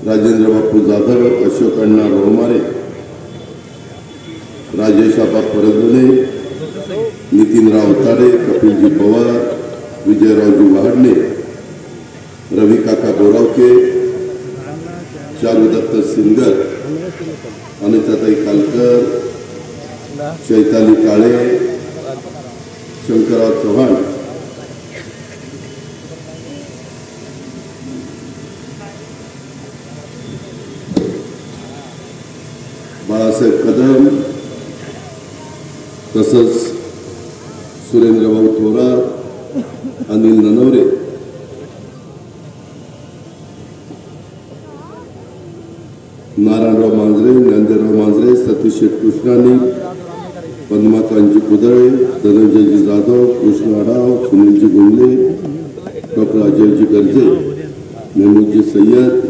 राजेंद्र बापू जाधव, अशोक अण्णा रोमारे, राजेश आबा परदने, नितीनराव तारे, कपिलजी पवार, विजयरावजी वहाडणे, रवी काका बोरावके, चारुदत्त सिंगर, अनिताताई कालकर, चैताली काळे, शंकरराव चव्हाण, बाळासाहेब कदम, तसंच सुरेंद्रभाऊ थोरात, अनिल ननवरे, नारायणराव मांजरे, ज्ञानदेवराव मांजरे, सतीश शेठ कृष्णानी, पद्माकांतजी कुदळे, धनंजयजी जाधव, कृष्ण आढाव, सुनीलजी गोंडले, डॉक्टर अजयजी गर्जे, मेहमूदजी सय्यद,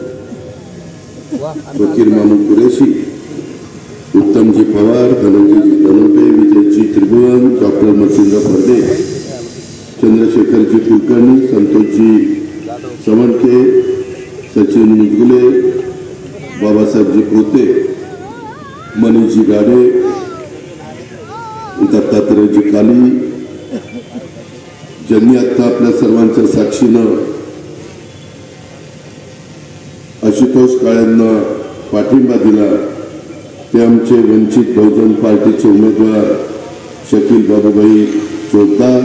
फकीर मामू कुरेशी, उत्तमजी पवार, धनंजयजी धनोटे, विजयजी त्रिभुवन, डॉक्टर मच्छिंद्र फर्दे, चंद्रशेखरजी कुलकर्णी, संतोषजी चवणके, सचिन मुजगुले, बाबासाहेबजी पोते, मनीषजी गाडे, दत्तात्रेयजी काली, ज्यांनी आता आपल्या सर्वांच्या साक्षीनं आशुतोष काळेंना पाठिंबा दिला ते आमचे वंचित बहुजन पार्टीचे उमेदवार शकील बाबूभाई चोपदार,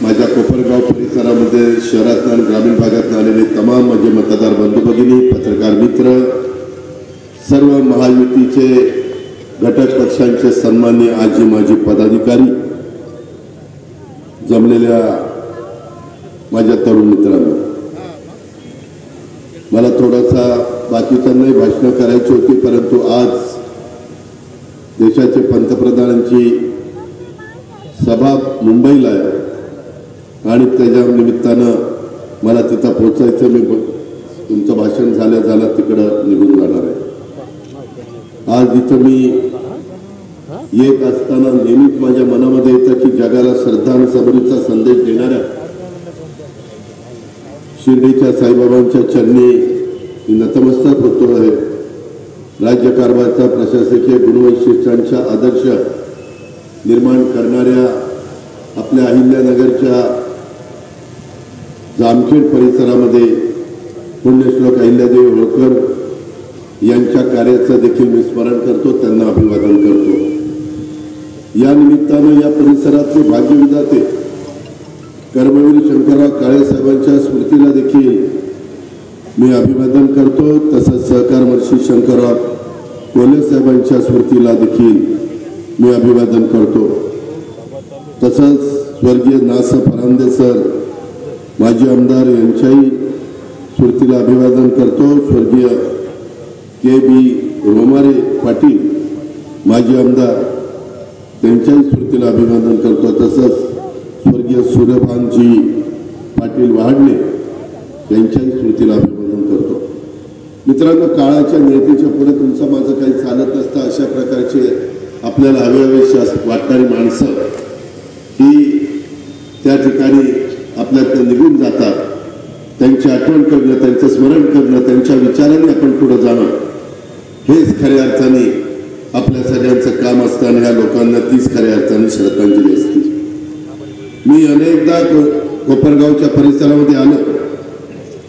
माझ्या कोपरगाव परिसरामध्ये शहरात आणि ग्रामीण भागात आलेले तमाम माझे मतदार बंधू भगिनी, पत्रकार मित्र, सर्व महायुतीचे घटक पक्षांचे सन्माननीय आजी माजी पदाधिकारी, जमलेल्या माझ्या तरुण मित्रांनो, मला थोडासा बाकीच्यांनाही भाषण करायची होती, परंतु आज देशाचे पंतप्रधानांची सभा मुंबईला आहे आणि त्याच्या निमित्तानं मला तिथं पोहोचायचं. मी तुमचं भाषण झालं तिकडं निघून जाणार आहे. आज इथं मी येत असताना नेहमीच माझ्या मनामध्ये येतं की जगाला श्रद्धा आणि सबरीचा संदेश देणाऱ्या शिर्डीच्या साईबाबांच्या चरणी नतमस्तक होतो आहे. राज्यकारभाराचा प्रशासकीय गुणवैशिष्ट्यांचा आदर्श निर्माण करणाऱ्या आपल्या अहिल्यानगरच्या जामखेड परिसरामध्ये पुण्यश्लोक अहिल्यादेवी होळकर यांच्या कार्याचं देखील मी स्मरण करतो, त्यांना अभिवादन करतो. या निमित्तानं या परिसरातले भाग्यविधाते कर्मवीर शंकरराव काळे साहेबांच्या स्मृतीला देखील मी अभिवादन करतो. तसंच सहकार महर्षी शंकरराव कोल्हे साहेबांच्या स्मृतीला देखील मी अभिवादन करतो. तसंच स्वर्गीय नास फरांदे सर माजी आमदार यांच्याही स्मृतीला अभिवादन करतो. स्वर्गीय के.बी. रोमारे पाटील माजी आमदार त्यांच्याही स्मृतीला अभिवादन करतो. तसंच स्वर्गीय सूर्यभानजी पाटील वहाडणे यांच्याही स्मृतीला अभिवादन करतो. मित्रांनो, काळाच्या नियतीच्या पुढे तुमचं माझं काही चालत नसतं. अशा प्रकारचे आपल्याला हवेहवेशी वाटणारी माणसं ही त्या ठिकाणी आपल्याकडे निघून जातात. त्यांची आठवण करणं, त्यांचं स्मरण करणं, त्यांच्या विचारांनी आपण पुढे जाणं हेच खऱ्या अर्थाने आपल्या सगळ्यांचं काम असतं आणि ह्या लोकांना तीच खऱ्या अर्थाने श्रद्धांजली असते. मी अनेकदा कोपरगावच्या परिसरामध्ये आलो.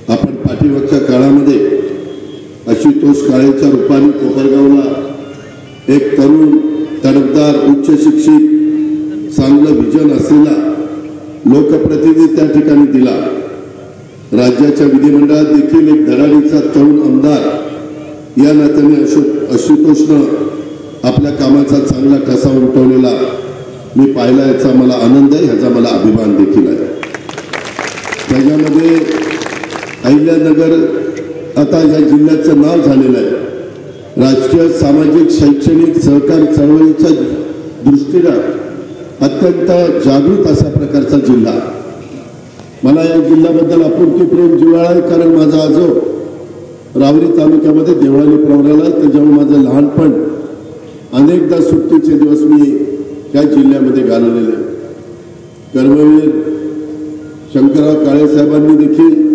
आपण पाठीमागच्या काळामध्ये आशुतोष काळेच्या रूपाने कोपरगावला एक तरुण तडफदार उच्च शिक्षित चांगलं विजन असलेला लोकप्रतिनिधी त्या ठिकाणी दिला. राज्याच्या विधिमंडळात देखील एक धडाडीचा तरुण आमदार या नात्याने आशुतोषनं आपल्या कामाचा चांगला ठसा उमटवलेला मी पाहिला. याचा मला आनंद आहे, ह्याचा मला अभिमान देखील आहे. त्याच्यामध्ये अहिल्यानगर आता या जिल्ह्याचं नाव झालेलं आहे. राजकीय, सामाजिक, शैक्षणिक, सहकारी चळवळीच्या दृष्टीनं अत्यंत जागृत अशा प्रकारचा जिल्हा. मला या जिल्ह्याबद्दल आपुलकी प्रेम जिव्हाळा आहे, कारण माझा आजो रावरी तालुक्यामध्ये देवळाली प्रवराला आहे. त्याच्यामुळे माझं लहानपण अनेकदा सुट्टीचे दिवस मी त्या जिल्ह्यामध्ये घालवलेले. कर्मवीर शंकरराव काळे साहेबांनी देखील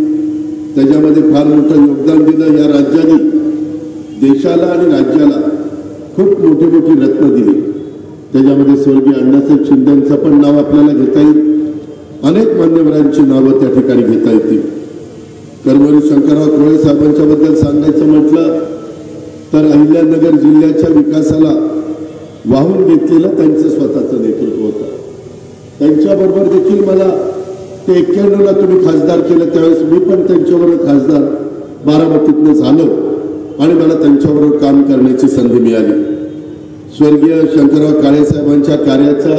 त्याच्यामध्ये फार मोठं योगदान दिलं. या राज्याने देशाला आणि राज्याला खूप मोठी मोठी रत्न दिली. त्याच्यामध्ये स्वर्गीय अण्णासाहेब शिंदेंचं पण नाव आपल्याला घेता येईल. अनेक मान्यवरांची नावं त्या ठिकाणी घेता येतील. कर्मवीर शंकरराव कोळे साहेबांच्या बद्दल सांगायचं म्हटलं तर अहिल्यानगर जिल्ह्याच्या विकासाला वाहून घेतलेलं त्यांचं स्वतःचं नेतृत्व होतं. त्यांच्याबरोबर देखील मला ते 91ला तुम्ही खासदार केलं त्यावेळेस मी पण त्यांच्याबरोबर खासदार बारामतीतनं झालो आणि मला त्यांच्याबरोबर काम करण्याची संधी मिळाली. स्वर्गीय शंकरराव काळे साहेबांच्या कार्याचा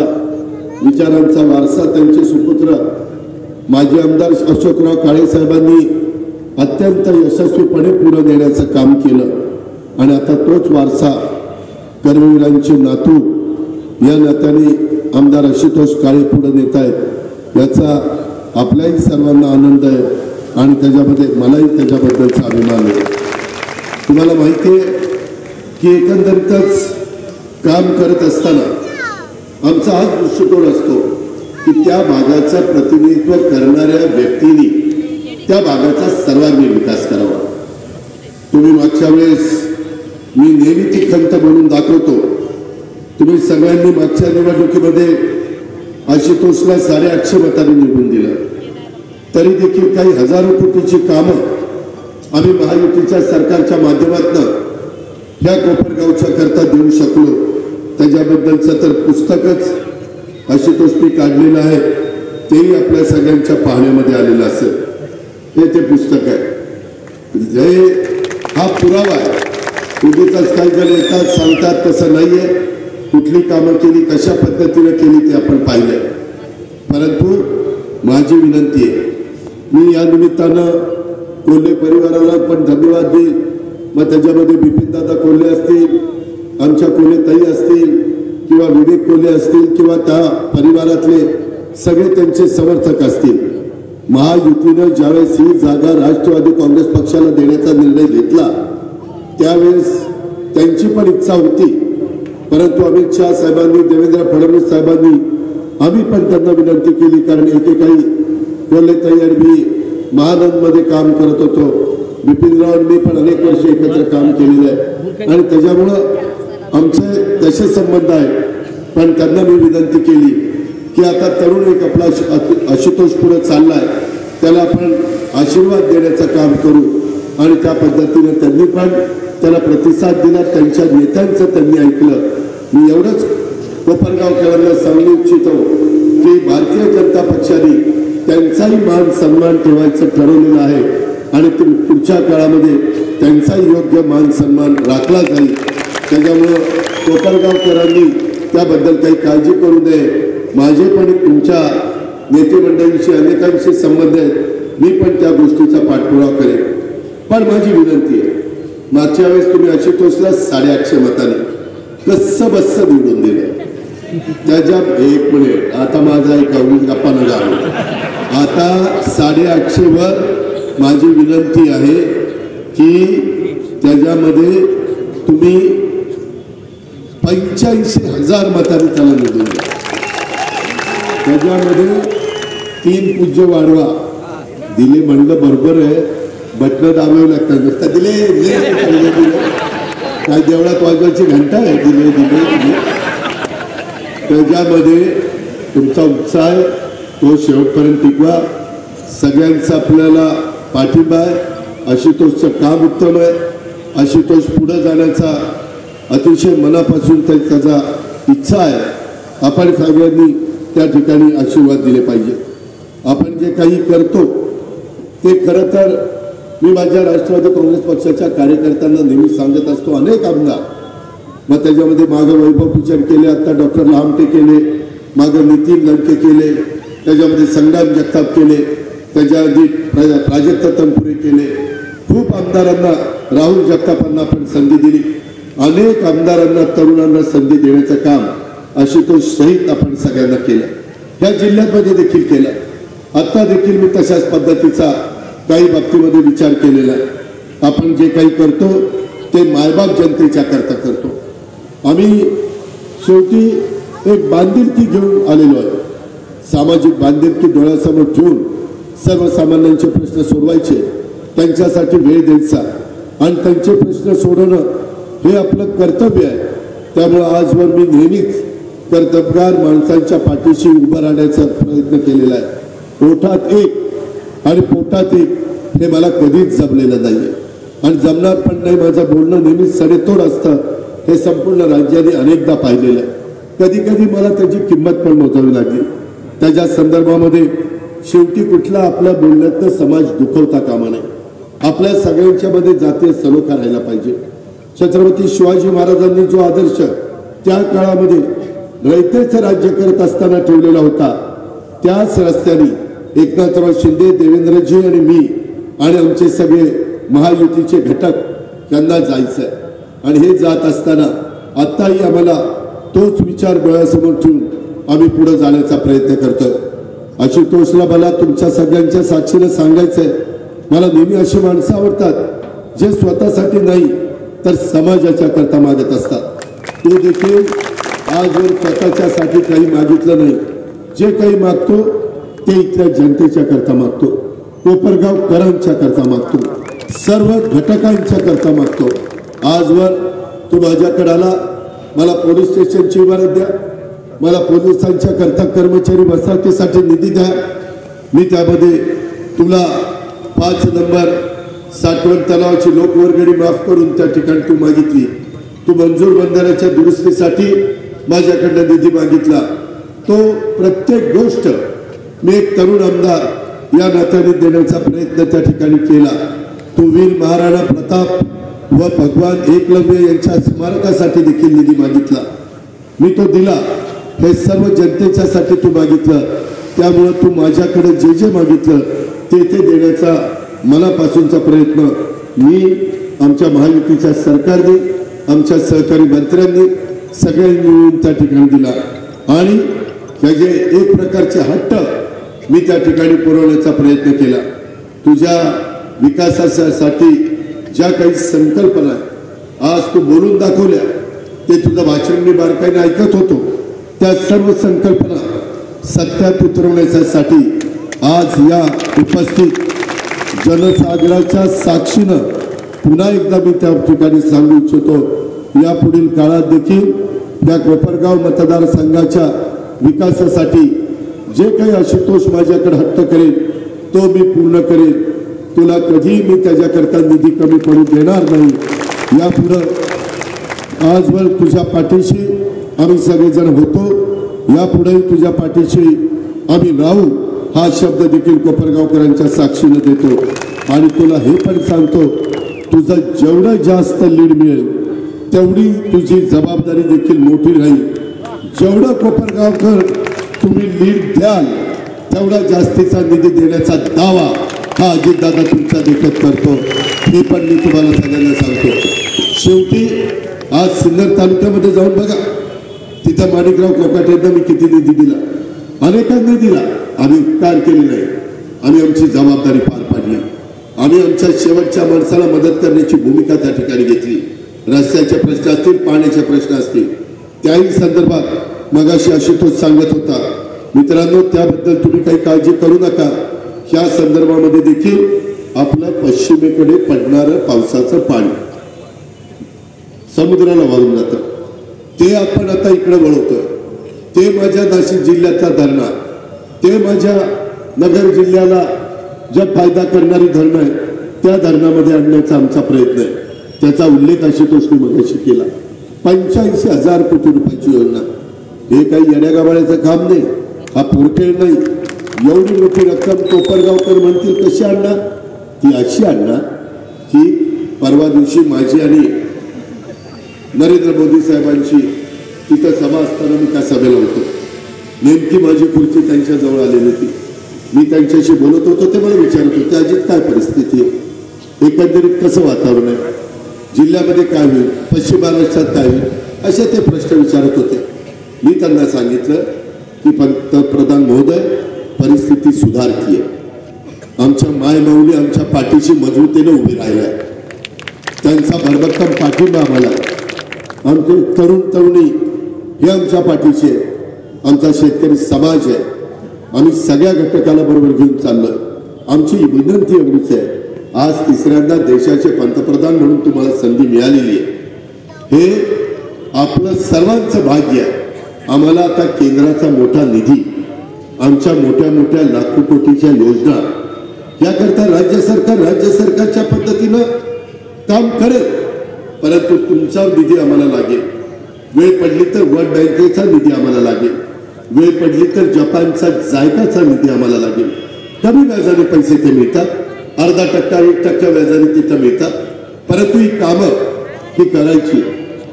विचारांचा वारसा त्यांचे सुपुत्र माजी आमदार अशोकराव काळे साहेबांनी अत्यंत यशस्वीपणे पुढे नेण्याचं काम केलं आणि आता तोच वारसा कर्मवीरांचे नातू या नात्याने आमदार आशुतोष काळे पुढे नेत आहेत. याचा आपल्याही सर्वांना आनंद आहे आणि त्याच्यामध्ये मलाही त्याच्याबद्दलचा अभिमान आहे. तुम्हाला माहिती आहे की एकंदरीतच काम करत असताना आमचा हाच दृष्टिकोन असतो की त्या भागाचं प्रतिनिधित्व करणाऱ्या व्यक्तींनी त्या भागाचा सर्वांगीण विकास करावा. तुम्ही मागच्या वेळेस मी नेहमी ती खंत म्हणून दाखवतो. तुम्ही सगळ्यांनी मागच्या निवडणुकीमध्ये आशुतोषला 850 मतांनी निवडून दिलं. तरी देखील काही हजारो कोटीची कामं आम्ही महायुतीच्या सरकारच्या माध्यमातून ह्या कोपरगावच्या करता देऊ शकलो. त्याच्याबद्दलचं तर पुस्तकच आशुतोषनी काढलेलं आहे. तेही आपल्या सगळ्यांच्या पाहण्यामध्ये आलेलं असेल. हे ते पुस्तक आहे. हा पुरावा आहे. उगीच काही जण येतात सांगतात तसं नाहीये. कुठली कामं केली कशा पद्धतीने केली ते आपण पाहिलंय. परंतु माझी विनंती आहे मी या निमित्तानं कोल्हे परिवाराला पण धन्यवाद देईल. मग त्याच्यामध्ये बिपिनदादा कोल्हे असतील, आमच्या कोल्हे ताई असतील किंवा विवेक कोल्हे असतील किंवा त्या परिवारातले सगळे त्यांचे समर्थक असतील. महायुतीनं ज्यावेळेस ही जागा राष्ट्रवादी काँग्रेस पक्षाला देण्याचा निर्णय घेतला त्यावेळेस त्यांची पण इच्छा होती. परंतु अमित शहा साहेबांनी देवेंद्र फडणवीस साहेबांनी आम्ही पण त्यांना विनंती केली. कारण एकेकाळी कोल्हे ताई मी महानंदमध्ये काम करत होतो. बिपिनरावांनी पण अनेक वर्ष एकत्र काम केलेलं आहे आणि त्याच्यामुळं आमचे तसे संबंध आहेत. पण त्यांना मी विनंती केली की आता तरुण एक आपला आशुतोष पुढे चाललाय त्याला आपण आशीर्वाद देण्याचं काम करू आणि त्या पद्धतीने त्यांनी पण त्याला प्रतिसाद दिला. त्यांच्या नेत्यांचं त्यांनी ऐकलं. मी एवढंच कोपरगावकरांना सांगू इच्छितो की भारतीय जनता पक्षाने त्यांचाही मान सन्मान ठेवायचं ठरवलेलं आहे आणि पुढच्या काळामध्ये त्यांचाही योग्य मान सन्मान राखला जाईल. त्याच्यामुळं कोपरगावकरांनी त्याबद्दल काही काळजी करू नये. माझे पण तुमच्या नेतेमंडळींशी अनेकांशी संबंध आहेत. मी पण त्या गोष्टीचा पाठपुरावा करेन. पण माझी विनंती आहे मागच्या वेळेस तुम्ही आशुतोषला 850 मतांनी कसं बस्स निवडून दिलं. त्याच्या एक मिनिट आता माझा एक गप्पा न जाऊ. आता 850 वर माझी विनंती आहे की त्याच्यामध्ये तुम्ही 85,000 मतांनी त्याला निवडून द्या. त्याच्यामध्ये 3 पूज्य वाढवा दिले म्हणलं बरोबर आहे. बटणं दाबावी लागतात. नुसतं दिले काय देवळात वाजवायची घंटा आहे. दिले दिले दिले. त्याच्यामध्ये तुमचा उत्साह आहे तो शेवटपर्यंत टिकवा. सगळ्यांचा आपल्याला पाठिंबा आहे. आशुतोषचं काम उत्तम आहे. आशुतोष पुढे जाण्याचा अतिशय मनापासून त्याचा इच्छा आहे. आपण सगळ्यांनी त्या ठिकाणी आशीर्वाद दिले पाहिजे. आपण जे काही करतो ते खरं तर मी माझ्या राष्ट्रवादी काँग्रेस पक्षाच्या कार्यकर्त्यांना नेहमी सांगत असतो. अनेक आमदार मग त्याच्यामध्ये मागं वैभव पिचड केले, आता डॉक्टर लामटे केले, मागं नितीन लंके केले, त्याच्यामध्ये संग्राम जगताप केले, त्याच्या आधी प्राजक्त तनपुरे केले. खूप आमदारांना राहुल जगतापांना आपण संधी दिली. अनेक आमदारांना तरुणांना संधी देण्याचं काम आशुतोष सहित आपण सगळ्यांना केलं. ह्या जिल्ह्यामध्ये देखील केलं. आता देखील मी तशाच पद्धतीचा काही बाबतीमध्ये विचार केलेला आहे. आपण जे काही करतो ते मायबाप जनतेच्या करता करतो. आम्ही शेवटी एक बांधिलकी घेऊन आलेलो आहे. सामाजिक बांधिलकी डोळ्यासमोर ठेवून सर्वसामान्यांचे प्रश्न सोडवायचे त्यांच्यासाठी वेळ द्यायचा आणि त्यांचे प्रश्न सोडवणं हे आपलं कर्तव्य आहे. त्यामुळे आजवर मी नेहमीच कर्तबगार माणसांच्या पाठीशी उभं राहण्याचा प्रयत्न केलेला आहे. ओठात एक आणि पोटात एक हे मला कधीच जमलेलं नाहीये आणि जमणार पण नाही. माझं बोलणं नेहमीच सडेतोड असतं हे संपूर्ण राज्याने अनेकदा पाहिलेलं आहे. कधी कधी मला त्याची किंमत पण मोजावी लागली. त्याच्या संदर्भामध्ये शेवटी कुठला आपल्या बोलण्यातनं समाज दुखवता कामा नये. आपल्या सगळ्यांच्या मध्ये जातीय सलोखा राहायला पाहिजे. छत्रपती शिवाजी महाराजांनी जो आदर्श त्या काळामध्ये रयतेचं राज्य करत असताना ठेवलेला होता त्याच रस्त्याने एकनाथराव शिंदे, देवेंद्रजी आणि मी आणि आमचे सगळे महायुतीचे घटक यांना जायचंय. आणि हे जात असताना आताही आम्हाला तोच विचार डोळ्यासमोर ठेवून आम्ही पुढे जाण्याचा प्रयत्न करतोय. आशुतोषला मला तुमच्या सगळ्यांच्या साक्षीने सांगायचंय, मला नेहमी अशी माणसं आवडतात जे स्वतःसाठी नाही तर समाजाच्या करता मागत असतात. तो देखील आजवर स्वतःच्यासाठी काही मागितलं नाही. जे काही मागतो ते इथल्या जनतेच्या करता मागतो, कोपरगावकरांच्या करता मागतो, सर्व घटकांच्या करता मागतो. आजवर तो माझ्याकडे आला, मला पोलीस स्टेशनची इमारत द्या, मला पोलिसांच्या करता कर्मचारी वसाहतीसाठी निधी द्या, मी त्यामध्ये तुला 5 नंबर साठवण तलावाची लोकवर्गणी माफ करून त्या ठिकाणी तू मागितली. तू मंजूर बंधाऱ्याच्या दुरुस्तीसाठी माझ्याकडनं निधी मागितला. तो प्रत्येक गोष्ट मी एक तरुण आमदार या नात्याने देण्याचा प्रयत्न त्या ठिकाणी केला. तू वीर महाराणा प्रताप व भगवान एकलव्य यांच्या स्मारकासाठी देखील निधी मागितला, मी तो दिला. हे सर्व जनतेच्यासाठी तू मागितलं. त्यामुळे तू माझ्याकडे जे जे मागितलं ते देण्याचा मनापासूनचा प्रयत्न मी, आमच्या महायुतीच्या सरकारने, आमच्या सहकारी मंत्र्यांनी सगळ्यांनी मिळून त्या ठिकाणी दिला. आणि त्याचे एक प्रकारचे हट्ट मी त्या ठिकाणी पुरवण्याचा प्रयत्न केला. तुझ्या विकासासाठी ज्या काही संकल्पना आज तू बोलून दाखवल्या, ते तुझं भाषण मी बारकाईने ऐकत होतो, त्या सर्व संकल्पना सत्यात उतरवण्यासाठी आज या उपस्थित जनसागराच्या साक्षीनं पुन्हा एकदा मी त्या ठिकाणी सांगू इच्छितो, यापुढील काळात देखील या कोपरगाव मतदारसंघाच्या विकासासाठी जे काही आशुतोष माझ्याकडे हट्ट करेल तो मी पूर्ण करेन. तुला कधी मी त्याच्याकरता निधी कमी पडू देणार नाही. यापुढं आजवर तुझ्या पाठीशी आम्ही सगळेजण होतो, यापुढेही तुझ्या पाठीशी आम्ही राहू हा शब्द देखील कोपरगावकरांच्या साक्षीने देतो. आणि तुला हे पण सांगतो, तुझं जेवढं जास्त लीड मिळेल तेवढी तुझी जबाबदारी देखील मोठी राहील. जेवढं कोपरगावकर तुम्ही लीड द्याल तेवढा जास्तीचा निधी देण्याचा दावा हा अजितदादा तुमचा देखत करतो. हे पण मी तुम्हाला सगळ्यांना सांगतो. शेवटी आज सिन्नर तालुक्यामध्ये जाऊन बघा, तिथं माणिकराव कोकाटेंना मी किती निधी दिला, अनेकांनी दिला. आम्ही उपकार केले नाही, आम्ही आमची जबाबदारी पार पाडली. आम्ही आमच्या शेवटच्या माणसाला मदत करण्याची भूमिका त्या ठिकाणी घेतली. रस्त्याचे प्रश्न असतील, पाण्याचे प्रश्न असतील, त्याही संदर्भात मगाशी आशुतोष सांगत होता. मित्रांनो, त्याबद्दल तुम्ही काही काळजी करू नका. ह्या संदर्भामध्ये देखील आपलं पश्चिमेकडे पडणारं पावसाचं पाणी समुद्राला वाहून जातं, ते आपण आता इकडे वळवतोय. ते माझ्या नाशिक जिल्ह्यातला धरणा, ते माझ्या नगर जिल्ह्याला ज्या फायदा करणारी धरणं आहे त्या धरणामध्ये आणण्याचा आमचा प्रयत्न आहे. त्याचा उल्लेख आशुतोषने मगाशी केला. 85,000 कोटी रुपयाची योजना. हे काही येण्यागावाळ्याचं काम नाही, हा पोरखेळ नाही. एवढी मोठी रक्कम कोपरगावकर म्हणतील कशी आणणार, ती अशी आणणार की परवा दिवशी माझी आणि नरेंद्र मोदी साहेबांची तिथं सभा असताना मी त्या सभेला होतो. नेमकी माझी खुर्ची त्यांच्या जवळ आलेली होती. मी त्यांच्याशी बोलत होतो. ते मला विचारत होते, अजित काय परिस्थिती आहे, एकंदरीत कसं वातावरण आहे, जिल्ह्यामध्ये काय होईल, पश्चिम महाराष्ट्रात काय होईल, असे ते प्रश्न विचारत होते. मी त्यांना सांगितलं की पंतप्रधान महोदय, परिस्थिती सुधारतीये. आमच्या मायमाऊली आमच्या पाठीशी मजबूतीने उभी राहिल्या. त्यांचा भरभक्कम पाठिंबा आम्हाला. आमचे तरुण तरुणी हे आमच्या पाठीशी आहे. आमचा शेतकरी समाज आहे. आम्ही सगळ्या घटकाला बरोबर घेऊन चाललोय. आमची विनंती एवढीच आहे आज तिसऱ्यांदा देशाचे पंतप्रधान म्हणून तुम्हाला संधी मिळालेली आहे। हे आपलं सर्वांचं भाग्य आहे। आम्हाला आता केंद्राचा मोठा निधी, आमच्या मोठ्या मोठ्या लाखो कोटीच्या योजना याकरता राज्य सरकारच्या पद्धतीनं काम करेल, परंतु तुमचा निधी आम्हाला लागेल। वेळ पडली तर वर्ल्ड बँकेचा निधी आम्हाला लागेल, वेळ पडली तर जपानचा जायकाचा निधी आम्हाला लागेल। कमी व्याजाने पैसे ते मिळतात, 0.5% 1% व्याजाने तिथं मिळतात, परंतु ही कामं ही करायची।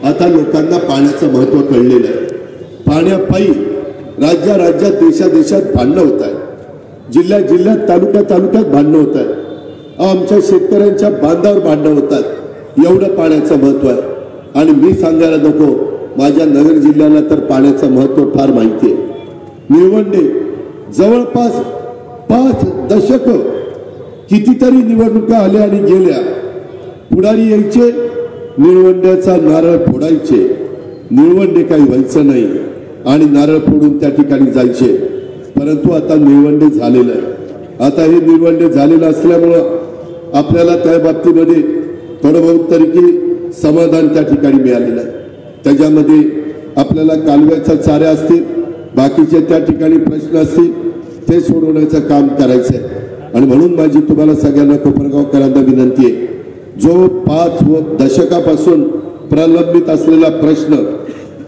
आता लोकांना पाण्याचं महत्व कळलेलं आहे। पाण्यापायी राज्यात देशात भांडणं होत आहेत, जिल्ह्यात तालुक्यात भांडणं होत आहेत, आमच्या शेतकऱ्यांच्या बांधावर भांडणं होतात। एवढं पाण्याचं महत्व आहे। आणि मी सांगायला नको, माझ्या नगर जिल्ह्याला तर पाण्याचं महत्व फार माहिती आहे। निळवंडे जवळपास 5 दशक कितीतरी निवडणुका आल्या आणि गेल्या, पुढारी यायचे, निळवंड्याचा नारळ फोडायचे, निळवंडे काही व्हायचं नाही आणि नारळ फोडून त्या ठिकाणी जायचे। परंतु आता निळवंडे झालेलं आहे। आता हे निळवंडे झालेलं असल्यामुळं आपल्याला त्या बाबतीमध्ये थोडं बहुत तरी की समाधान त्या ठिकाणी मिळालेलं आहे। त्याच्यामध्ये आपल्याला कालव्याच्या चाऱ्या असतील, बाकीचे त्या ठिकाणी प्रश्न असतील, ते सोडवण्याचं काम करायचं आहे। आणि म्हणून माझी तुम्हाला सगळ्यांना कोपरगावकरांना विनंती आहे, जो 5 दशकापासून प्रलंबित असलेला प्रश्न,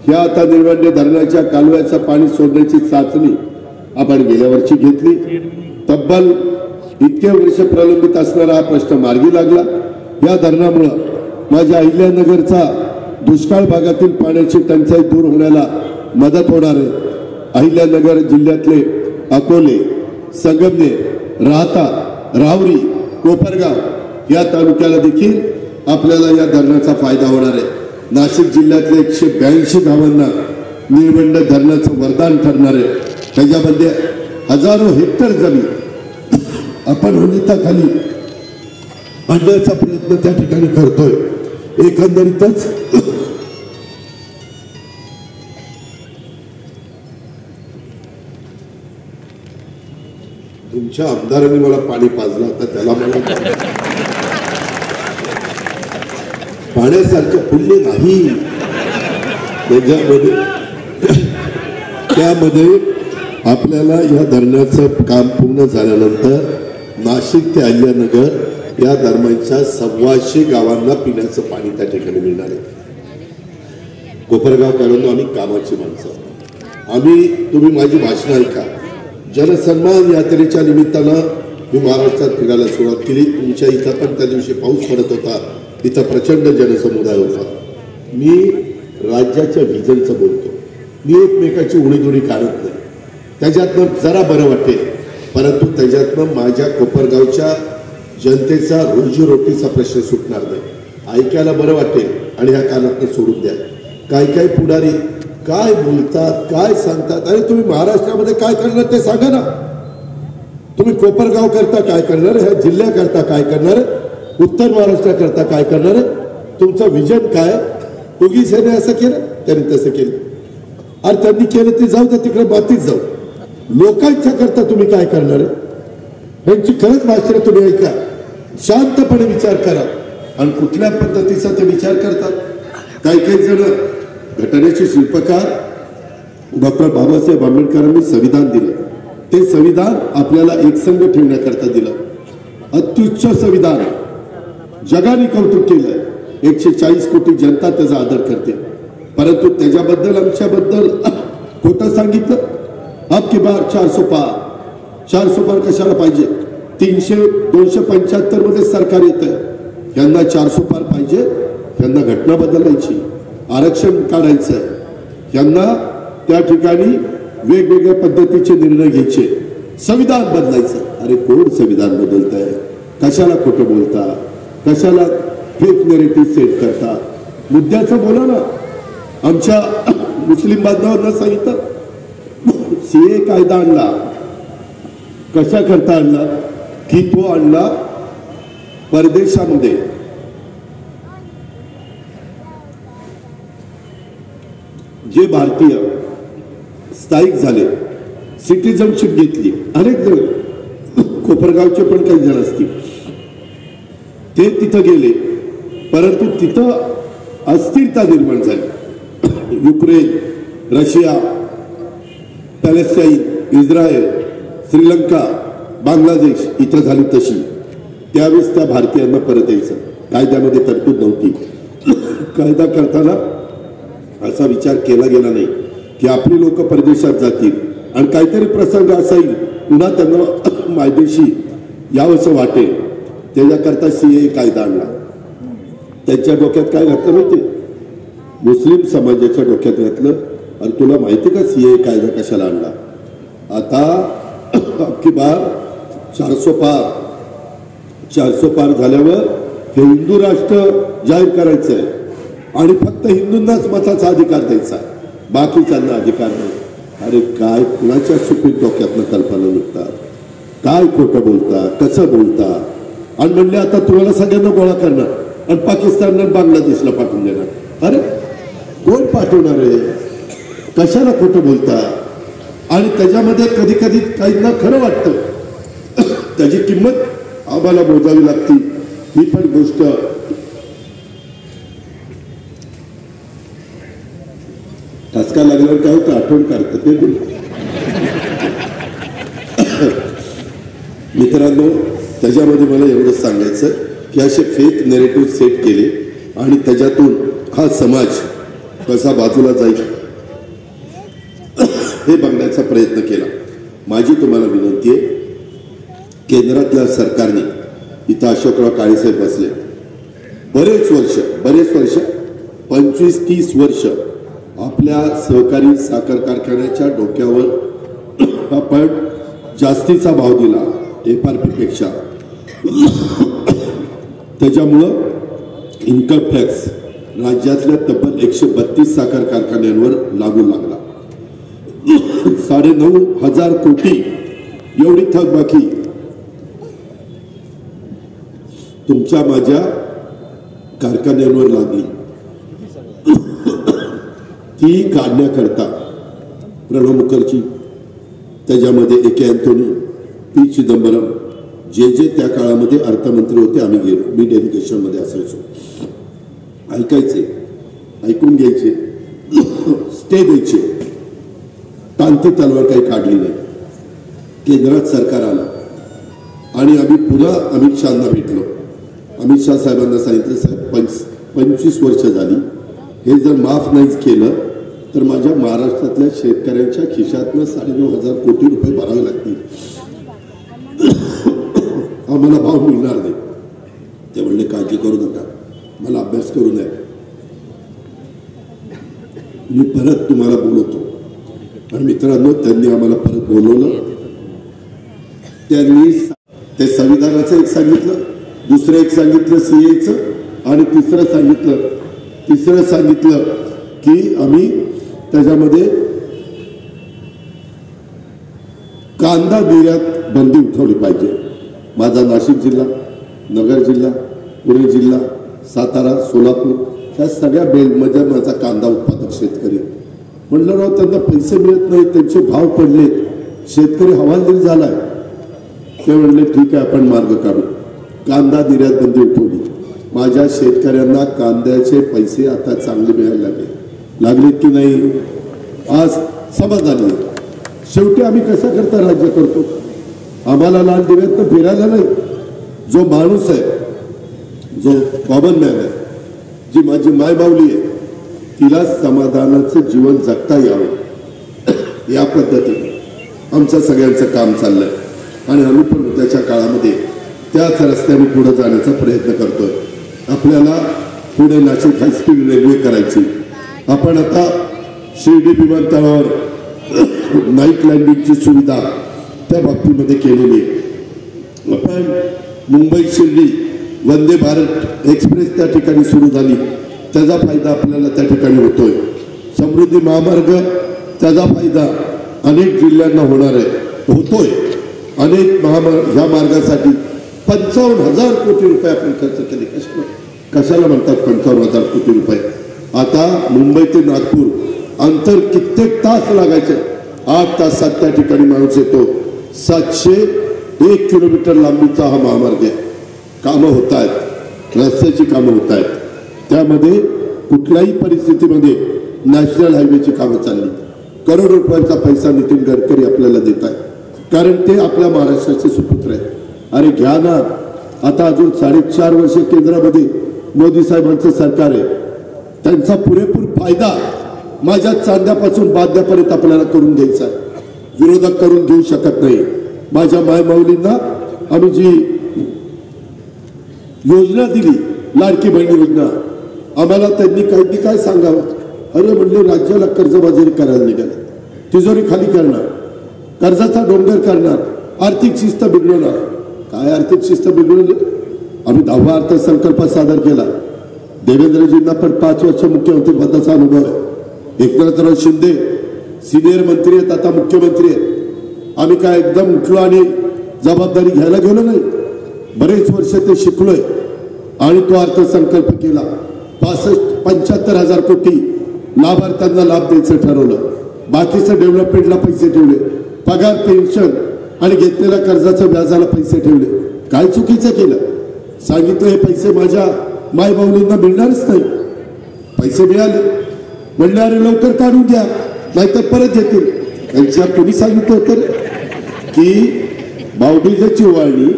ह्या आता निळवंडे धरणाच्या कालव्याचं पाणी सोडण्याची चाचणी आपण गेल्या वर्षी घेतली। तब्बल इतके वर्ष प्रलंबित असणारा हा प्रश्न मार्गी लागला। या धरणामुळं माझ्या अहिल्यानगरचा दुष्काळ भागातील पाण्याची टंचाई दूर होण्याला मदत होणार आहे। अहिल्यानगर जिल्ह्यातले अकोले, संगमनेर, राहता, राहुरी, कोपरगाव या तालुक्याला देखील आपल्याला या धरणाचा फायदा होणार आहे। नाशिक जिल्ह्यातल्या 182 गावांना निळवंडे धरणाचं वरदान ठरणार आहे। त्याच्यामध्ये हजारो हेक्टर जमीन आपण हिताखाली आणण्याचा प्रयत्न त्या ठिकाणी करतोय। एकंदरीतच तुमच्या आमदारांनी मला पाणी पाजलं, आता त्याला मला पाण्यासारखं पुण्य नाही। त्यामध्ये आपल्याला या धरणाचं काम पूर्ण झाल्यानंतर नाशिक ते अहिल्यानगर या दरम्यानच्या 125 गावांना पिण्याचं पाणी त्या ठिकाणी मिळणार आहे। कोपरगावकरांना आम्ही कामाची माणसं, तुम्ही माझी भाषणं ऐका। जनसन्मान यात्रेच्या निमित्तानं मी महाराष्ट्रात फिरायला सुरुवात केली। तुमच्या इथं पण त्या दिवशी पाऊस पडत होता, इथं प्रचंड जनसमुदाय होता। मी राज्याच्या विजनचं बोलतो, मी एकमेकाची उडीदुडी काढत नाही, त्याच्यातनं जरा बरं वाटेल, परंतु त्याच्यातनं माझ्या कोपरगावच्या जनतेचा रोजीरोटीचा प्रश्न सुटणार नाही। ऐकायला बरं वाटेल आणि ह्या कानातनं सोडून द्या। काय पुढारी काय बोलतात, काय सांगतात, अरे तुम्ही महाराष्ट्रामध्ये काय करणार ते सांगा ना। तुम्ही कोपरगाव करता काय करणार, ह्या जिल्ह्याकरता काय करणार, उत्तर महाराष्ट्राकरता काय करणार, तुमचं विजन काय? उगीच ह्याने असं केलं, त्यांनी तसं केलं, अरे त्यांनी केलं ते जाऊ द्या तिकडे, बातीत जाऊ। लोकांच्या करता तुम्ही काय करणार आहे, यांची खरंच भाषण तुम्ही ऐका, शांतपणे विचार करा। आणि कुठल्या पद्धतीचा ते विचार करतात? काही जण घटनेचे शिल्पकार डॉक्टर बाबासाहेब आंबेडकरांनी संविधान दिलं, ते संविधान आपल्याला एकसंघ ठेवण्याकरता दिलं, अत्युच्च संविधान, जगाने कौतुक केलंय। 140 कोटी जनता त्याचा आदर करते, परंतु त्याच्याबद्दल आमच्याबद्दल खोटं सांगितलं। अब की बार 400 पार कशाला पाहिजे? 275 मध्ये सरकार येत आहे, यांना 400 पार पाहिजे, यांना घटना बदलायची, आरक्षण काढायचं, यांना त्या ठिकाणी वेगवेगळ्या पद्धतीचे निर्णय घ्यायचे, संविधान बदलायचं। अरे कोण संविधान बदलताय? कशाला खोटं बोलता, कशाला फेक नॅरेटिव्ह सेट करता? मुद्द्याचं बोला ना। आमच्या मुस्लिम बांधवांना सांगितलं सीए कायदा आणला, कशा करता आणला की तो आणला परदेशामध्ये जे भारतीय स्थायिक झाले, सिटीजनशिप घेतली, अनेक जण कोपरगावचे पण काही जण असतील, ते तिथं गेले, परंतु तिथं अस्थिरता निर्माण झाली. Ukraine, Russia, Palestine, Israel, Sri Lanka, Bangladesh इथं झाली तशी. त्यावेळेस त्या भारतीयांना परत यायचं. कायद्यामध्ये तरतूद नव्हती. कायदा करताना असा विचार केला गेला नाही की आपली लोक परदेशात जातील आणि काहीतरी प्रसंग असा येईल पुन्हा त्यांना मायदेशी यावंसं वाटेल, त्याच्याकरता सीए कायदा आणला. त्यांच्या डोक्यात काय घातलं माहिती? मुस्लिम समाजाच्या डोक्यात घातलं, आणि तुला माहिती का सीए कायदा कशाला आणला? आता अख्खी बार 400 पार झाल्यावर हे हिंदू राष्ट्र जाहीर करायचंय आणि फक्त हिंदूंनाच मताचा अधिकार द्यायचा, बाकीच्यांना अधिकार नाही. अरे काय कुणाच्या सुपीत डोक्यातनं कल्पना निघतात, काय खोटं बोलता, कसं बोलता. आणि म्हणले आता तुम्हाला सगळ्यांना गोळा करणार आणि पाकिस्तानला बांगलादेशला पाठवून देणार. अरे कोण पाठवणार आहे? कशाला खोटं बोलता? आणि त्याच्यामध्ये कधी कधी काहींना खरं वाटतं, त्याची किंमत आम्हाला मोजावी लागती. ही पण गोष्ट ठसका लागल्यावर काय होतं आठवण काढतं ते. मित्रांनो, त्याच्यामध्ये मला एवढंच सांगायचं की असे फेक नेरेटिव्ह सेट केले आणि त्याच्यातून हा समाज कसा बाजूला जाईल हे बघण्याचा प्रयत्न केला. माझी तुम्हाला विनंती आहे, केंद्रातल्या सरकारने इथं अशोकराव काळेसाहेब बसले, बरेच वर्ष 25-30 वर्ष आपल्या सहकारी साखर कारखान्याच्या डोक्यावर आपण जास्तीचा भाव दिला FRP पेक्षा. त्याच्यामुळं इन्कम टॅक्स राज्यातल्या तब्बल 132 साखर कारखान्यांवर लागू लागला. 9,500 कोटी एवढी थकबाकी तुमच्या माझ्या कारखान्यांवर लागली. ती काढण्याकरता प्रणव मुखर्जी, त्याच्यामध्ये A.K. Anthony, P. चिदंबरम, जे त्या काळामध्ये अर्थमंत्री होते, आम्ही गेलो. मी डेलिगेशनमध्ये असायचो. ऐकायचे, ऐकून घ्यायचे, स्टे द्यायचे. तांती तलवार काही काढली नाही. केंद्रात सरकार आलं आणि आम्ही पुन्हा अमित शहांना भेटलो. अमित शाह साहेबांना सांगितलं, साहेब 25 वर्ष झाली, हे जर माफ नाहीच केलं तर माझ्या महाराष्ट्रातल्या शेतकऱ्यांच्या खिशातनं 9,500 कोटी रुपये भरावे लागतील, आम्हाला भाव मिळणार नाही. ते म्हणले काळजी करू नका, मला अभ्यास करू नये, मी परत तुम्हाला बोलवतो. आणि मित्रांनो, त्यांनी आम्हाला परत बोलवलं. त्यांनी ते संविधानाचं एक सांगितलं, दुसरं एक सांगितलं CAचं, आणि तिसरं सांगितलं की आम्ही त्याच्यामध्ये कांदा निर्यात बंदी उठवली पाहिजे. माझा नाशिक जिल्हा, नगर जिल्हा, पुणे जिल्हा, सातारा, सोलापूर ह्या सगळ्या बेल्टमध्ये माझा कांदा उत्पादक शेतकरी. म्हणलं राव, त्यांना पैसे मिळत नाहीत, त्यांचे भाव पडलेत, शेतकरी हवालदिल झालाय. ते म्हणले ठीक आहे, आपण मार्ग काढू. कांदा निर्यात बंदी उठवली. माझ्या शेतकऱ्यांना कांद्याचे पैसे आता चांगले मिळायला लागलेत की नाही? आज समाधानी. शेवटी आम्ही कसा करता राज्य करतो? आम्हाला लाल दिव्यात फिरायला नाही. जो माणूस आहे, जो कॉमन मॅन आहे, जी माझी मायबावली आहे, तिला समाधानाचं जीवन जगता यावं या पद्धतीने आमचं सगळ्यांचं काम चाललंय. आणि आम्ही पण उद्याच्या काळामध्ये त्याच रस्त्याने पुढे जाण्याचा प्रयत्न करतोय. आपल्याला पुणे नाशिक हायस्पीड रेल्वे करायची. आपण आता शिर्डी विमानतळावर नाईट लँडिंगची सुविधा त्या बाबतीमध्ये केलेली आहे. आपण मुंबई शिर्डी वंदे भारत एक्सप्रेस त्या ठिकाणी सुरू झाली, त्याचा फायदा आपल्याला त्या ठिकाणी होतोय. समृद्धी महामार्ग, त्याचा फायदा अनेक जिल्ह्यांना होणार आहे, होतोय. अनेक ह्या मार्गासाठी 55,000 कोटी रुपये आपण खर्च केले. कशाला म्हणतात 55,000 कोटी रुपये? आता मुंबई ते नागपूर अंतर कित्येक तास लागायचे, 8 तासात त्या ठिकाणी माणूस येतो. 701 किलोमीटर लांबीचा हा महामार्ग आहे. कामं होत आहेत. रस्त्याची कामं होत आहेत, त्यामध्ये कुठल्याही परिस्थितीमध्ये नॅशनल हायवेची कामं चालली, करोडो रुपयांचा पैसा नितीन गडकरी आपल्याला देत आहे, कारण ते आपल्या महाराष्ट्राचे सुपुत्र आहेत. अरे घ्या ना, आता अजून 4.5 वर्ष केंद्रामध्ये मोदी साहेबांचं सरकार आहे, त्यांचा पुरेपूर फायदा माझ्या चांद्यापासून बाद्यापर्यंत आपल्याला करून घ्यायचा आहे. विरोधक करून घेऊ शकत नाही. माझ्या मायमाऊलींना आम्ही जी योजना दिली, लाडकी बहीण योजना, आम्हाला त्यांनी काय सांगावं. अरे म्हणले राज्याला कर्जबाजारी करायला निघाले, तिजोरी खाली करणार, कर्जाचा डोंगर करणार, आर्थिक शिस्त बिघडवणार. काय आर्थिक शिस्त बिघडवली? आम्ही 10वा अर्थसंकल्प सादर केला. देवेंद्रजींना पण 5 वर्ष मुख्यमंत्री पदाचा अनुभव आहे. एकनाथराव शिंदे सिनियर मंत्री आहेत, आता मुख्यमंत्री आहेत. आम्ही काय एकदम उठलो आणि जबाबदारी घ्यायला गेलो नाही. बरेच वर्ष ते शिकलोय आणि तो अर्थसंकल्प केला. 75,000 कोटी लाभार्थ्यांना लाभ द्यायचं ठरवलं. बाकीचं डेव्हलपमेंटला पैसे ठेवले, पगार पेन्शन आणि घेतलेल्या कर्जाच्या व्याजाला पैसे ठेवले. काय चुकीचं केलं? सांगितलं हे पैसे माझ्या मायबाऊलींना मिळणारच नाही. पैसे मिळाले, म्हणले अरे लवकर काढून घ्या नाहीतर परत येतील. त्यांच्या कोणी सांगितलं होतं की भाऊबीजेची ओवाळणी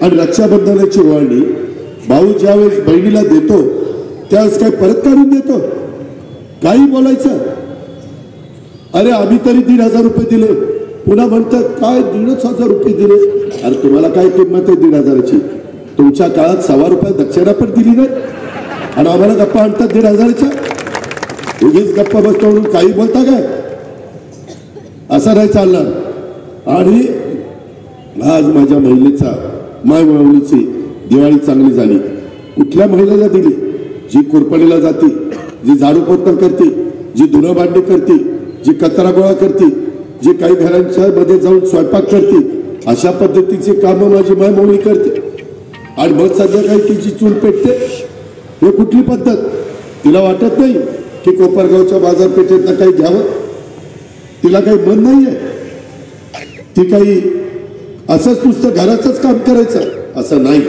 आणि रक्षाबंधनाची ओवाळणी भाऊ ज्यावेळेस बहिणीला देतो त्यावेळेस काय परत काढून देतो? काही बोलायचं. अरे आम्ही तरी 1,500 रुपये दिले, पुन्हा म्हणतात काय 1,500 रुपये दिले. अरे तुम्हाला काय किंमत आहे 1,500ची? तुमच्या काळात 1.25 रुपये दक्षिणा पण दिली नाही आणि आम्हाला गप्पा आणतात 1,500च्या. उगीच गप्पा बसतो म्हणून काही बोलता काय? असं नाही चालणार. आणि आज माझ्या महिलेचा मायमाऊलीची दिवाळी चांगली झाली. कुठल्या महिलेला दिली? जी कुरपणीला जाते, जी झाडू पोतन करते, जी धुणं भांडी करते, जी कचरा गोळा करते, जी काही घरांच्या मध्ये जाऊन स्वयंपाक करते, अशा पद्धतीची कामं माझी मायमाऊली करते. आणि मग संध्याकाळी तिची चूल पेटते. हे कुठली पद्धत? तिला वाटत नाही की कोपरगावच्या बाजारपेठेतनं काही घ्यावं? तिला काही मन नाहीये? ती काही असंच नुसतं घराचंच काम करायचं असं नाही.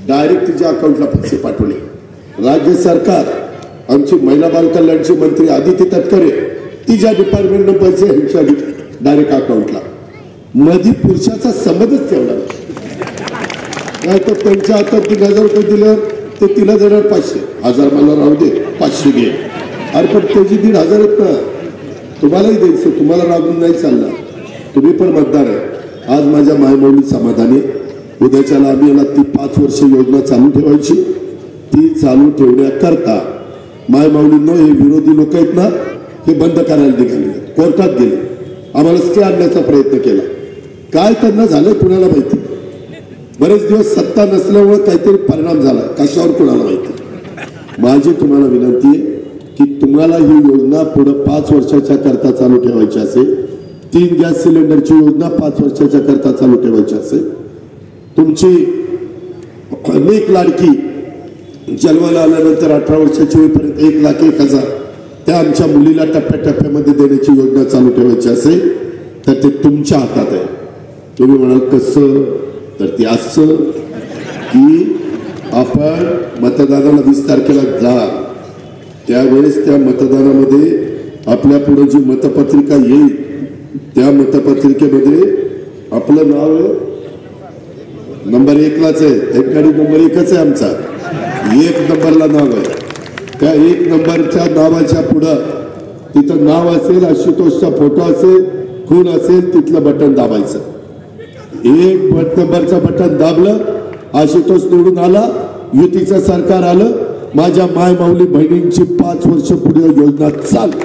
डायरेक्ट तिच्या अकाउंटला पैसे पाठवले. राज्य सरकार, आमची महिला बाल कल्याणची मंत्री आदिती तटकरे, तिच्या डिपार्टमेंटनं पैसे ह्यांच्या डायरेक्ट अकाउंटला. मध्ये पुरुषाचा संबंधच ठेवला नाही. तर त्यांच्या हातात 3,000 रुपये दिल्यावर ते तिला देणार 500. 1,000 मला राहू दे, 500 घे. अरे पण त्याची 1,500 आहेत ना, तुम्हालाही द्यायचं. तुम्हाला राबून नाही चालणार. तुम्ही पण मतदार आहे. आज माझ्या मायमाऊली समाधानी. उद्याच्याला आम्ही याला ती 5 वर्ष योजना चालू ठेवायची. ती चालू ठेवण्याकरता मायमाऊलींनो हे विरोधी लोक आहेत ना, हे बंद करायला निघाले, कोर्टात गेले, आम्हाला स्टे आणण्याचा प्रयत्न केला. काय त्यांना झालं कुणाला माहिती. बरेच दिवस सत्ता नसल्यामुळे काहीतरी परिणाम झाला, कशावर कुणाला माहिती. माझी तुम्हाला विनंती आहे की तुम्हाला ही योजना पुढे 5 वर्षाच्या करता चालू ठेवायची असेल, 3 गॅस सिलेंडरची योजना 5 वर्षाच्या करता चालू ठेवायची असेल, तुमची अनेक लाडकी जन्माला आल्यानंतर 18 वर्षाची होईपर्यंत 1,01,000 त्या आमच्या मुलीला टप्प्याटप्प्यामध्ये देण्याची योजना चालू ठेवायची असेल तर ते तुमच्या हातात आहे. तुम्ही म्हणाल कसं? तर ते असं की आपण मतदानाला 20 तारखेला जा, त्यावेळेस त्या मतदानामध्ये आपल्या पुढे जी मतपत्रिका येईल त्या मतपत्रिकेमध्ये आपलं नाव नंबर 1लाच आहे. गाडी नंबर 1च आहे आमचा. 1 नंबरला नाव आहे. त्या 1 नंबरच्या नावाच्या पुढं तिथं नाव असेल, आशुतोषचा फोटो असेल, खून असेल, तिथलं बटन दाबायचं. 1 नंबरचं बटन दाबलं, आशुतोष निवडून आला, युतीचं सरकार आलं, माझ्या मायमाऊली बहिणींची 5 वर्ष पुढे योजना चालू.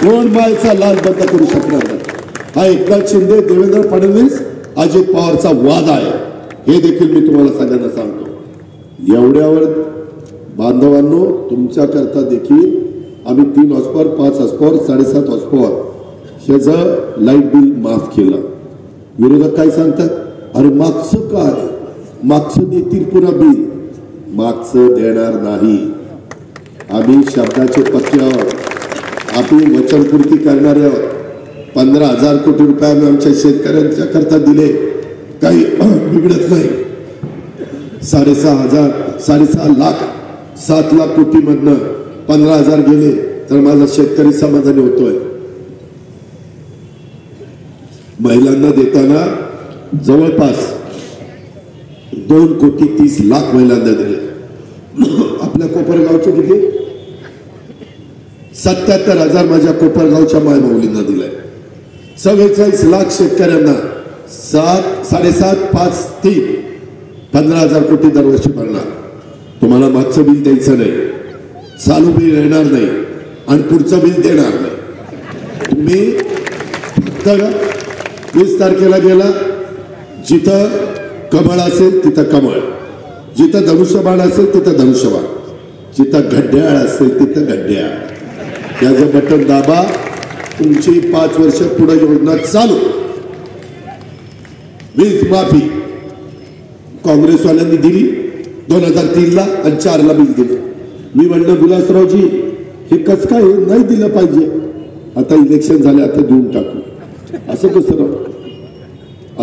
कोण मायचा लाल बंद करू शकणार नाही. हा एकनाथ शिंदे, देवेंद्र फडणवीस, अजित पवारचा वाद आहे. हे देखील मी तुम्हाला सगळ्यांना सांगतो. एवढ्यावर बांधवांनो, तुमच्याकरता देखील आम्ही 3 हॉर्सपॉवर, 5 हॉर्सपॉवर, 7.5 हॉर्सपॉवर ह्याचं लाईट बिल माफ केलं. विरोधक काय सांगतात? अरे मागचं काय? मागचं देतील पुन्हा बिल. मागचं देणार नाही. आम्ही शब्दाचे पक्के आहोत. आम्ही वचनपूर्ती करणारे आहोत. 15,000 कोटी रुपये आम्ही आमच्या शेतकऱ्यांच्या करता दिले. काही बिघडत नाही. 6.5 लाख 7 लाख कोटी मधनं 15,000 गेले तर माझा शेतकरी समाधानी होतोय. महिलांना देताना जवळपास 2,30,00,000 महिलांना दिले. आपल्या कोपरगावचे किती 77,000 माझ्या कोपरगावच्या मायमाऊलींना दिलाय. 44 लाख शेतकऱ्यांना 7.5, 5, 3 15,000 कोटी दरवर्षी भरणार. तुम्हाला मागचं बिल द्यायचं नाही, चालू बिल येणार नाही आणि पुढचं बिल देणार नाही. तुम्ही फक्त 20 तारखेला गेला, जिथं कमळ असेल तिथं कमळ, जिथं धनुष्यबाण असेल तिथं धनुष्यबाण, जिथं घड्याळ असेल तिथं घड्याळ, त्याचं बटन दाबा, तुमची 5 वर्ष पुढे योजना चालू. वीज माफी काँग्रेसवाल्यांनी दिली 2003ला आणि 4ला बिल दिलं. मी म्हणलं विलासरावजी हे कसं काय नाही दिलं पाहिजे, आता इलेक्शन झाले आता देऊन टाकू. असं कसं राव,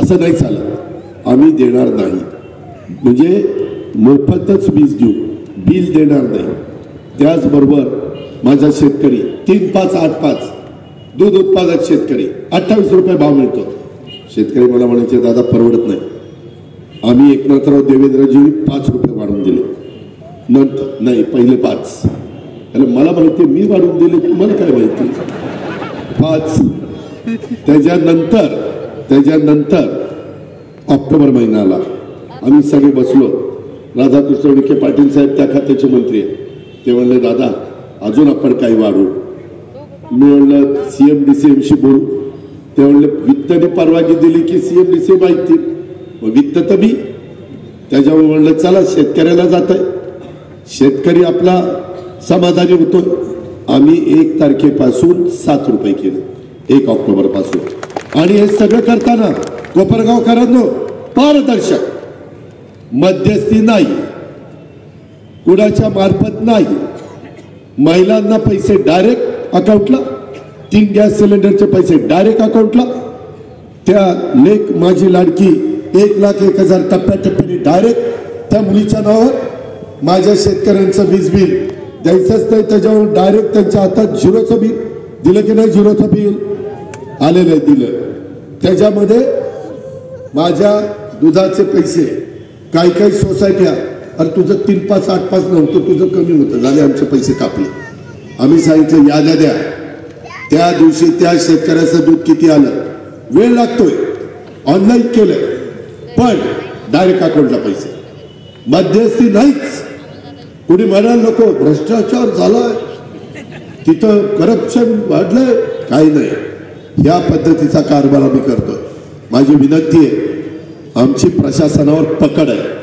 असं नाही चालत. आम्ही देणार नाही म्हणजे मोफतच वीज देऊ, बिल देणार नाही. त्याचबरोबर माझा शेतकरी 3,5,8,5 दूध उत्पादक शेतकरी 28 रुपये भाव मिळतो. शेतकरी मला म्हणायचे दादा परवडत नाही. आम्ही एकनाथराव देवेंद्रजी 5 रुपये वाढवून दिले, नंतर नाही पहिले 5. मला माहिती मी वाढवून दिले, तुम्हाला काय माहिती 5. त्याच्यानंतर ऑक्टोबर महिना आला. आम्ही सगळे बसलो. राधाकृष्ण विखे पाटील साहेब त्या खात्याचे मंत्री आहेत. ते म्हणले दादा अजून आपण काही वाढू. मी म्हणलं CMDCMशी बोलू. ते म्हणले वित्तने परवानगी दिली की CMDC माहिती, मग वित्त तर मी. त्याच्यामुळे म्हणलं चला शेतकऱ्याला जात आहे, शेतकरी आपला समाधानी होतो. आम्ही 1 तारखेपासून 7 रुपये केले, 1 ऑक्टोबर पासून. आणि हे सगळं करताना कोपरगावकरांनो पारदर्शक, मध्यस्थी नाही, कुणाच्या मार्फत नाही. महिलांना पैसे डायरेक्ट अकाउंटला, 3 गॅस सिलेंडरचे पैसे डायरेक्ट अकाउंटला. त्या लेक माझी लाडकी 1,01,000 टप्प्याटप्प्याने डायरेक्ट त्या मुलीच्या नावावर. माझ्या शेतकऱ्यांचं वीज बिल द्यायचंच नाही, त्याच्यावर डायरेक्ट त्यांच्या हातात 0चं बिल दिलं की नाही, 0चं बिल आलेलं आहे, दिलं. त्याच्यामध्ये माझ्या दुधाचे पैसे, काही काही सोसायट्या, अरे तुझं 3,5,8,5 नव्हतं, तुझं कमी होतं, झाले आमचे पैसे कापले. आम्ही सांगितलं याद्या द्या. त्या दिवशी त्या शेतकऱ्याचं दूध किती आलं, वेळ लागतोय, ऑनलाईन केलंय, पण डायरेक्ट अकाउंटला पैसे, मध्यस्थी नाहीच. कुणी म्हणाल नको भ्रष्टाचार झालाय, तिथं करप्शन वाढलंय, काही नाही. या पद्धतीचा कारभार आम्ही करतोय. माझी विनंती आहे, आमची प्रशासनावर पकड आहे,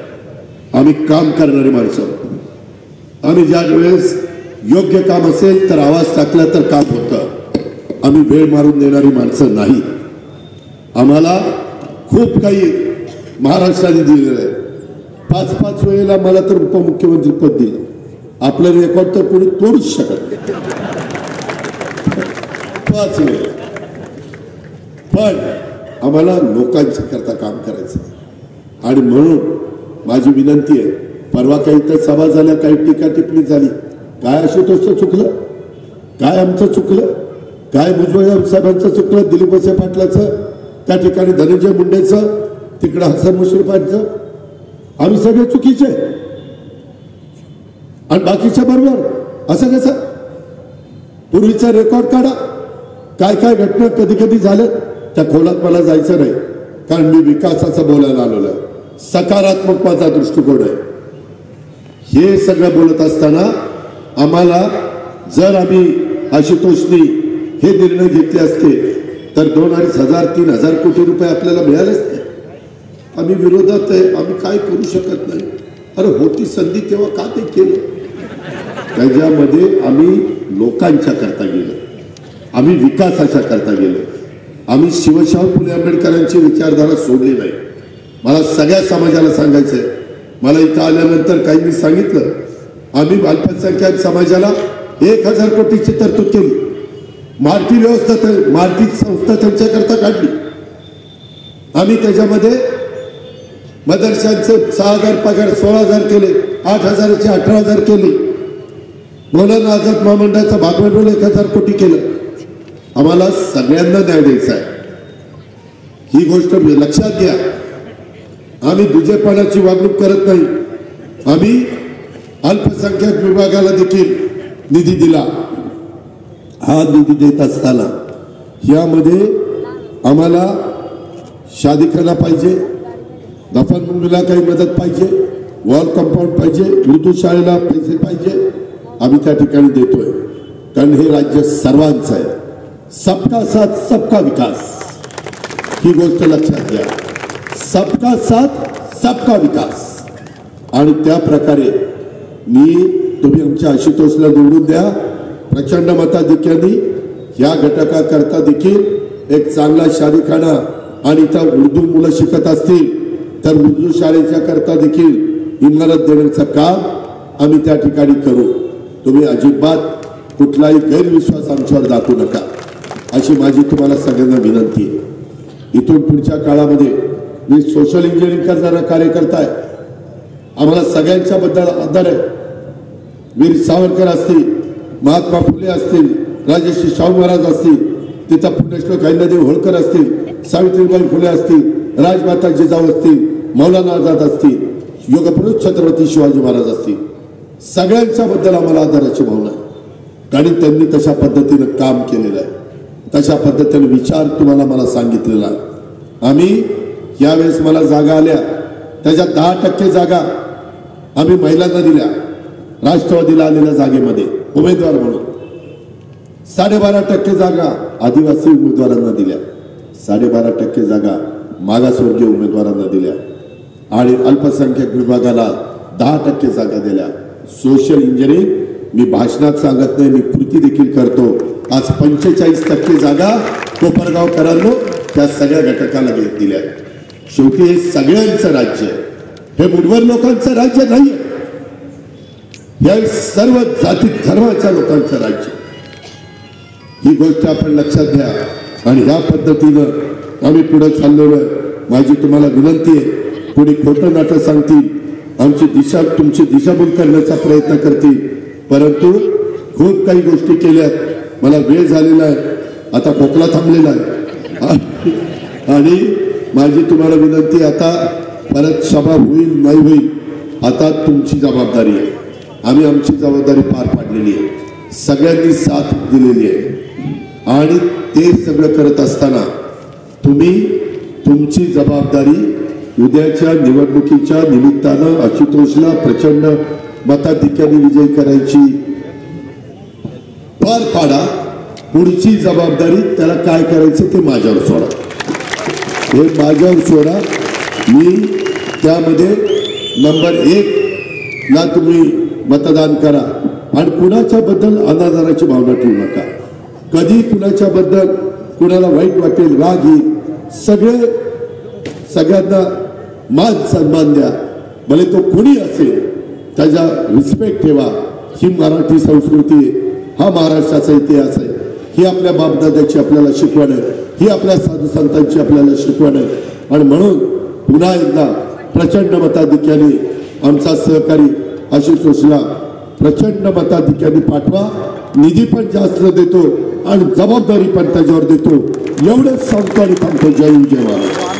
आम्ही काम करणारी माणसं. आम्ही ज्या वेळेस योग्य काम असेल तर आवाज टाकला तर काम होतं. आम्ही वेळ मारून देणारी माणसं नाही. आम्हाला खूप काही महाराष्ट्राने दिलेलं आहे. 5-5 वेळेला मला तर उपमुख्यमंत्री पद दिलं. आपलं रेकॉर्ड तर कोणी तोडूच शकत नाही. 5 वेळेला. पण आम्हाला लोकांच्या करता काम करायचं. आणि म्हणून माझी विनंती आहे, परवा काही तर सभा झाल्या, काही टीका टिप्पणी झाली. काय आशुतोषचं चुकलं, काय आमचं चुकलं, काय भुजबळ साहेबांचं चुकलं, दिलीप वळसे पाटलाचं, त्या ठिकाणी धनंजय मुंडेचं, तिकडं हसन मुश्रीफांचं, आम्ही सगळे चुकीचे आणि बाकीच्या बरोबर. असं कसं? पूर्वीचा रेकॉर्ड काढा, काय काय घटना कधी कधी झाल्या. त्या खोलात मला जायचं नाही, कारण मी विकासाचं बोलायला आलेलो आहे. सकारात्मक माझा दृष्टिकोन आहे. हे सगळं बोलत असताना आम्हाला जर आम्ही आशुतोषनी हे निर्णय घेतले असते तर 2,500 3,000 कोटी रुपये आपल्याला मिळालेच नाही. आम्ही विरोधात आहे, आम्ही काय करू शकत नाही. अरे होती संधी तेव्हा का ते केलं? त्याच्यामध्ये आम्ही लोकांच्या करता गेलो, आम्ही विकासाच्या करता गेलो. आम्ही शिवशाहू फुले आंबेडकरांची विचारधारा सोडली नाही. मला सगळ्या समाजाला सांगायचंय. मला इथं आल्यानंतर काही मी सांगितलं, आम्ही अल्पसंख्याक समाजाला 1,000 कोटीची तरतूद केली. मार्टी व्यवस्था, मार्टी संस्था त्यांच्याकरता काढली. आम्ही त्याच्यामध्ये मदरशांचे 6,000 पगार 16,000 केले, 8,000चे 18,000 केले, मौलाना आझाद महामंडळाचं भागभांडवल 1,000 कोटी केलं. आम्हाला सगळ्यांना न्याय द्यायचा आहे, ही गोष्ट लक्षात घ्या. आम्ही दुजेपणाची वागणूक करत नाही. आम्ही अल्पसंख्याक विभागाला देखील निधी दिला. हा निधी देत असताना यामध्ये आम्हाला शादीखाना पाहिजे, दफनभूमीला काही मदत पाहिजे, वॉल कंपाऊंड पाहिजे, उर्दू शाळेला पैसे पाहिजे. आम्ही त्या ठिकाणी देतोय, कारण हे राज्य सर्वांचं आहे. सबका साथ सबका विकास ही गोष्ट लक्षात घ्या. सबका साथ सबका विकास. आणि त्या प्रकारे तुम्ही आमच्या आशुतोषला निवडून द्या. प्रचंड मताधिक्याने या घटकाकरता देखील एक चांगला शादीखाना आणि त्या उर्दू मुलं शिकत असतील तर उर्दू शाळेच्या करता देखील इमारत देण्याचं काम आम्ही त्या ठिकाणी करू. तुम्ही अजिबात कुठलाही गैरविश्वास आमच्यावर दाखवू नका, अशी माझी तुम्हाला सगळ्यांना विनंती आहे. इथून पुढच्या काळामध्ये मी सोशल इंजिनिअरिंग करणारा कार्यकर्ता आहे. आम्हाला सगळ्यांच्या बद्दल आदर आहे. वीर सावरकर असतील, महात्मा फुले असतील, राजर्षी शाहू महाराज असतील, तिथं पुण्यश्लोक अहिल्यादेवी होळकर असतील, सावित्रीबाई फुले असतील, राजमाता जिजाऊ असतील, मौलाना आझाद असतील, योगपुरुष छत्रपती शिवाजी महाराज असतील, सगळ्यांच्या बद्दल आम्हाला आदराची भावना आहे. कारण त्यांनी तशा पद्धतीनं काम केलेलं आहे, तशा पद्धतीने विचार तुम्हाला मला सांगितलेला आहे. आम्ही यावेळेस मला जागा आल्या त्याच्या 10% जागा आम्ही महिलांना दिल्या. राष्ट्रवादीला आलेल्या जागेमध्ये उमेदवार म्हणून 12.5% जागा आदिवासी उमेदवारांना दिल्या, 12.5% जागा मागासवर्गीय उमेदवारांना दिल्या आणि अल्पसंख्याक विभागाला 10% जागा दिल्या. सोशल इंजिनिअरिंग मी भाषणात सांगत नाही, मी कृती देखील करतो. आज 45% जागा कोपरगावकरांनो त्या सगळ्या घटकाला दिल्या. शेवटी हे सगळ्यांचं राज्य आहे, हे मुठभर लोकांचं राज्य नाही आहे, या सर्व जाती धर्माच्या लोकांचं राज्य. ही गोष्ट आपण लक्षात घ्या आणि ह्या पद्धतीनं आम्ही पुढे चाललेलो आहे. माझी तुम्हाला विनंती आहे, पुढे खोटं नाटक सांगतील, तुमची दिशाभूल करण्याचा प्रयत्न करतील, परंतु खूप काही गोष्टी केल्यात. मला वेळ झालेला आहे, आता खोकला थांबलेला आहे आणि माझी तुम्हाला विनंती, आता परत सभा होईल नाही होईल आता तुमची जबाबदारी आहे. आम्ही आमची जबाबदारी पार पाडलेली आहे, सगळ्यांनी साथ दिलेली आहे आणि ते सगळं करत असताना तुम्ही तुमची जबाबदारी उद्याच्या निवडणुकीच्या निमित्तानं आशुतोषला प्रचंड मताधिक्याने विजयी करायची पार पाडा. पुढची जबाबदारी त्याला काय करायचं ते माझ्यावर सोडा, हे माझ्यावर सोडा. मी त्यामध्ये नंबर 1 ला तुम्ही मतदान करा आणि कुणाच्या बद्दल अनादराची भावना ठेवू नका. कधी कुणाच्या बद्दल कुणाला वाईट वाटेल, राग येईल, सगळ्यांना मान सन्मान द्या, भले तो कोणी असेल त्याचा रिस्पेक्ट ठेवा. ही मराठी संस्कृती आहे, हा महाराष्ट्राचा इतिहास आहे, ही आपल्या बापदादाची आपल्याला शिकवण आहे, ही आपल्या साधू संतांची आपल्याला शिकवण आहे. आणि म्हणून पुन्हा एकदा प्रचंड मताधिक्याने आमचा सहकारी आशुतोषला प्रचंड मताधिक्याने पाठवा. निधी पण जास्त देतो आणि जबाबदारी पण त्याच्यावर देतो. एवढंच सांगतो आणि थांबतो. जय हिंद, जय महाराष्ट्र.